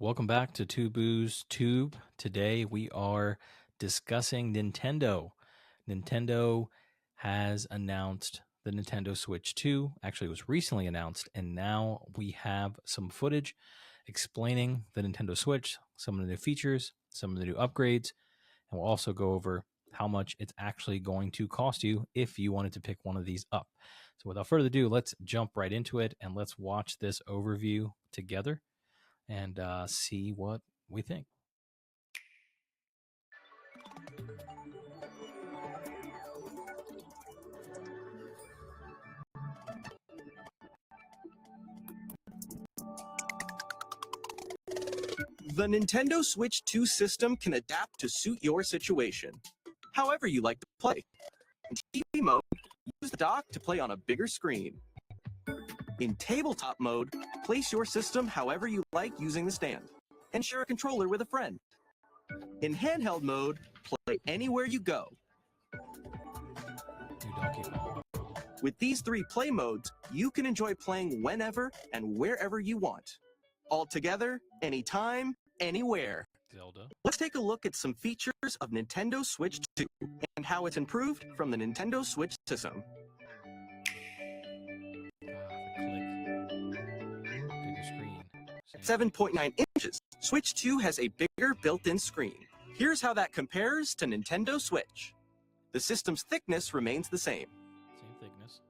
Welcome back to Two Boo's Tube. Today we are discussing Nintendo. Nintendo has announced the Nintendo Switch 2. Actually, it was recently announced, and now we have some footage explaining the Nintendo Switch, some of the new features, some of the new upgrades, and we'll also go over how much it's actually going to cost you if you wanted to pick one of these up. So without further ado, let's jump right into it and let's watch this overview together and see what we think. The Nintendo Switch 2 system can adapt to suit your situation, however you like to play. In TV mode, use the dock to play on a bigger screen. In tabletop mode, place your system however you like using the stand, and share a controller with a friend. In handheld mode, play anywhere you go. With these three play modes, you can enjoy playing whenever and wherever you want. All together, anytime, anywhere. Zelda. Let's take a look at some features of Nintendo Switch 2 and how it's improved from the Nintendo Switch system. Bigger screen. 7.9 inches, Switch 2 has a bigger built-in screen. Here's how that compares to Nintendo Switch. The system's thickness remains the same. Same thickness.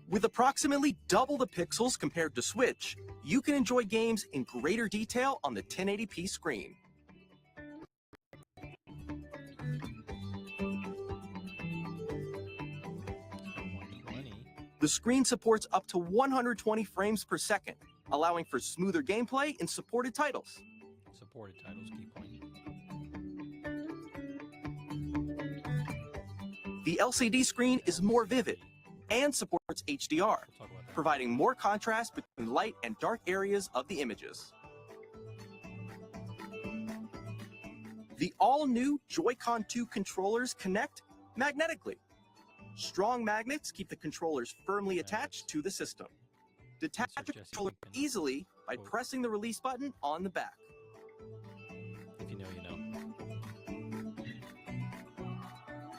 With approximately double the pixels compared to Switch, you can enjoy games in greater detail on the 1080p screen. The screen supports up to 120 frames per second, allowing for smoother gameplay in supported titles. Supported titles, key point. The LCD screen is more vivid and supports HDR, providing more contrast between light and dark areas of the images. The all-new Joy-Con 2 controllers connect magnetically. Strong magnets keep the controllers firmly attached to the system. Detach the controller easily by pressing the release button on the back. If you know, you know.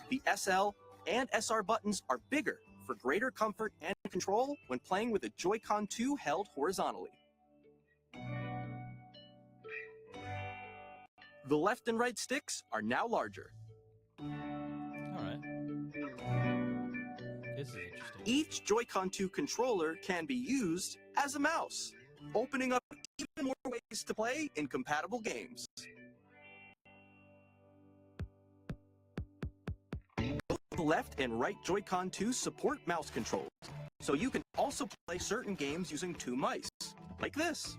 The SL and SR buttons are bigger for greater comfort and control when playing with the Joy-Con 2 held horizontally. The left and right sticks are now larger. Alright. This is interesting. Each Joy-Con 2 controller can be used as a mouse, opening up even more ways to play in compatible games. Both the left and right Joy-Con 2 support mouse controls, so you can also play certain games using two mice, like this.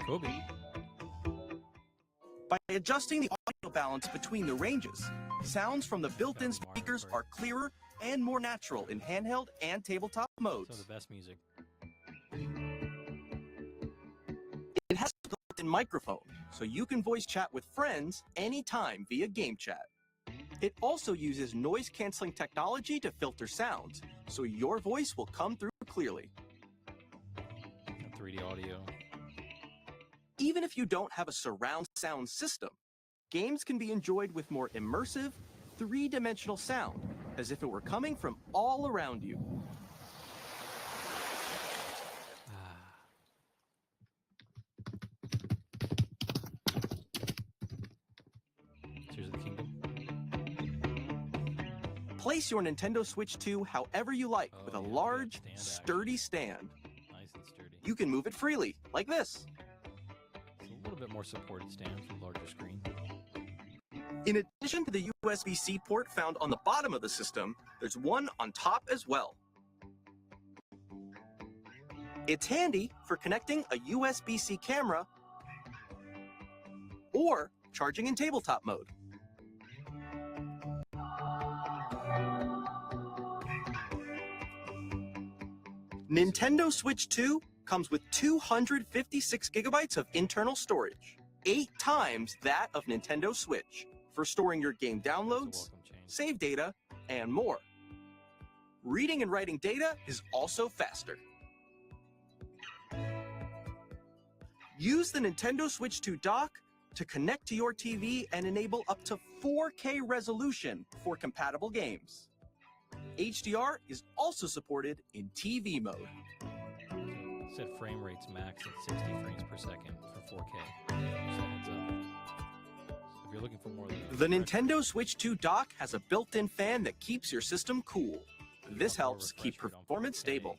Kobe. By adjusting the audio balance between the ranges, sounds from the built-in speakers are clearer and more natural in handheld and tabletop Some modes. of the best music. It has a built-in microphone, so you can voice chat with friends anytime via game chat. It also uses noise-canceling technology to filter sounds, so your voice will come through clearly. 3D audio. Even if you don't have a surround sound system, games can be enjoyed with more immersive, three-dimensional sound, as if it were coming from all around you. Tears of the Kingdom. Place your Nintendo Switch 2 however you like with a yeah, large, stand sturdy stand. Nice and sturdy. You can move it freely, like this. It's a little bit more supported stand for the larger screen. In addition to the USB-C port found on the bottom of the system, there's one on top as well. It's handy for connecting a USB-C camera or charging in tabletop mode. Nintendo Switch 2 comes with 256 gigabytes of internal storage, 8 times that of Nintendo Switch, for storing your game downloads, save data, and more. Reading and writing data is also faster. Use the Nintendo Switch 2 dock to connect to your TV and enable up to 4K resolution for compatible games. HDR is also supported in TV mode. Set frame rates max at 60 frames per second for 4K. So heads up. So if you're looking for more The Nintendo Switch 2 dock has a built-in fan that keeps your system cool. This helps keep performance stable.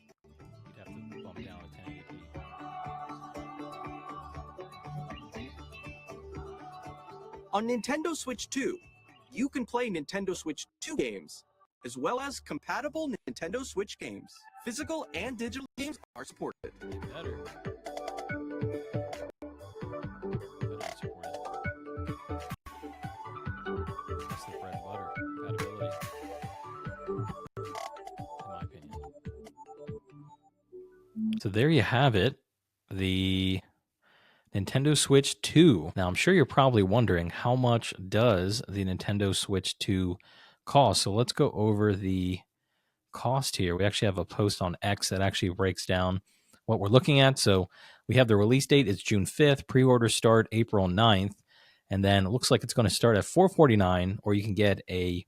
You'd have to bump down to 1080p. On Nintendo Switch 2, you can play Nintendo Switch 2 games, as well as compatible Nintendo Switch games. Physical and digital games are supported. Better. That's the bread and butter. Compatibility. In my opinion. So there you have it. The Nintendo Switch 2. Now, I'm sure you're probably wondering, how much does the Nintendo Switch 2 cost? So let's go over the cost here. We actually have a post on X that actually breaks down what we're looking at. So we have the release date is June 5th, pre-orders start April 9th, and then it looks like it's going to start at $449, or you can get a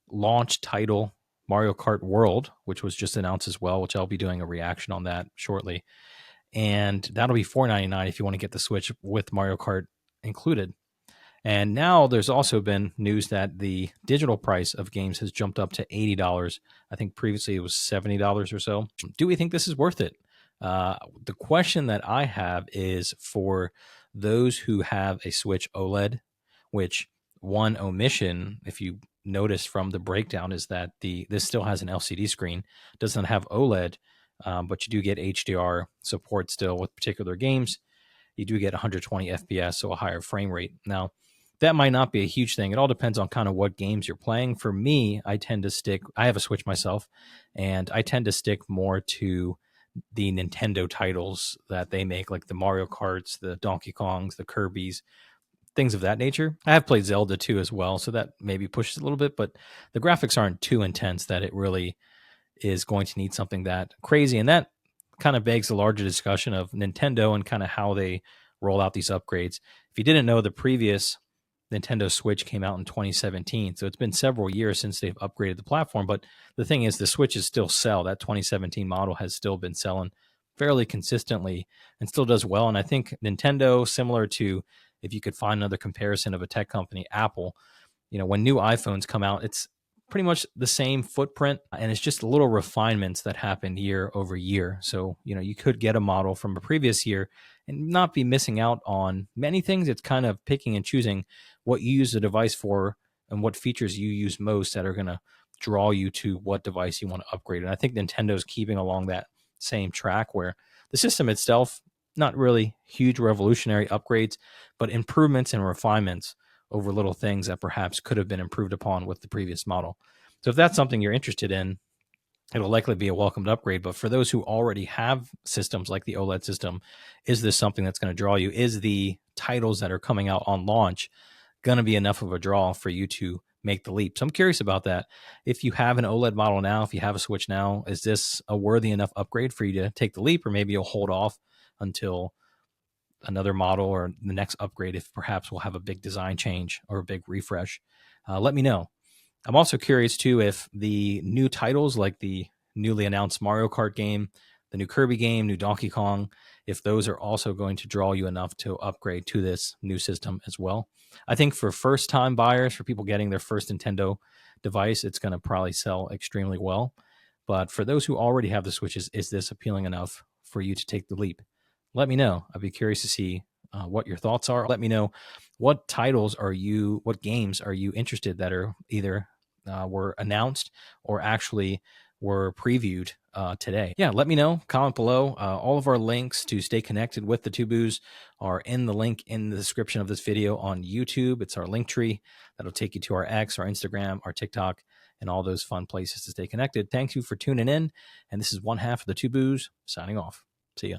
launch title, Mario Kart World, which was just announced as well, which I'll be doing a reaction on that shortly. And that'll be $499 if you want to get the Switch with Mario Kart included. And now there's also been news that the digital price of games has jumped up to $80. I think previously it was $70 or so. Do we think this is worth it? The question that I have is for those who have a Switch OLED, which one omission, if you notice from the breakdown, is that this still has an LCD screen, doesn't have OLED, but you do get HDR support still with particular games. You do get 120 FPS, so a higher frame rate. Now, that might not be a huge thing. It all depends on kind of what games you're playing. For me, I have a Switch myself, and I tend to stick more to the Nintendo titles that they make, like the Mario Karts, the Donkey Kongs, the Kirbys, things of that nature. I have played Zelda too as well, so that maybe pushes a little bit, but the graphics aren't too intense that it really is going to need something that crazy. And that kind of begs a larger discussion of Nintendo and kind of how they roll out these upgrades. If you didn't know, the previous Nintendo Switch came out in 2017. So it's been several years since they've upgraded the platform. But the thing is, the Switches still sell. That 2017 model has still been selling fairly consistently and still does well. And I think Nintendo, similar to, if you could find another comparison of a tech company, Apple, when new iPhones come out, it's pretty much the same footprint, and it's just little refinements that happen year over year. So, you could get a model from a previous year and not be missing out on many things. It's kind of picking and choosing what you use the device for and what features you use most that are going to draw you to what device you want to upgrade. And I think Nintendo's keeping along that same track, where the system itself, not really huge revolutionary upgrades, but improvements and refinements over little things that perhaps could have been improved upon with the previous model. So if that's something you're interested in, it'll likely be a welcomed upgrade. But for those who already have systems like the OLED system, is this something that's going to draw you? Is the titles that are coming out on launch going to be enough of a draw for you to make the leap? So I'm curious about that. If you have an OLED model now, if you have a Switch now, is this a worthy enough upgrade for you to take the leap? Or maybe you'll hold off until another model or the next upgrade, if perhaps we'll have a big design change or a big refresh. Let me know. I'm also curious too if the new titles, like the newly announced Mario Kart game, the new Kirby game, new Donkey Kong, if those are also going to draw you enough to upgrade to this new system as well. I think for first-time buyers, for people getting their first Nintendo device, it's going to probably sell extremely well. But for those who already have the Switches, is this appealing enough for you to take the leap? Let me know. I'd be curious to see what your thoughts are. Let me know what games are you interested that are either were announced or actually were previewed today. Yeah, let me know. Comment below. All of our links to stay connected with the Tubus are in the link in the description of this video on YouTube. It's our link tree that'll take you to our X, our Instagram, our TikTok, and all those fun places to stay connected. Thank you for tuning in. And this is one half of the Tubus signing off. See ya.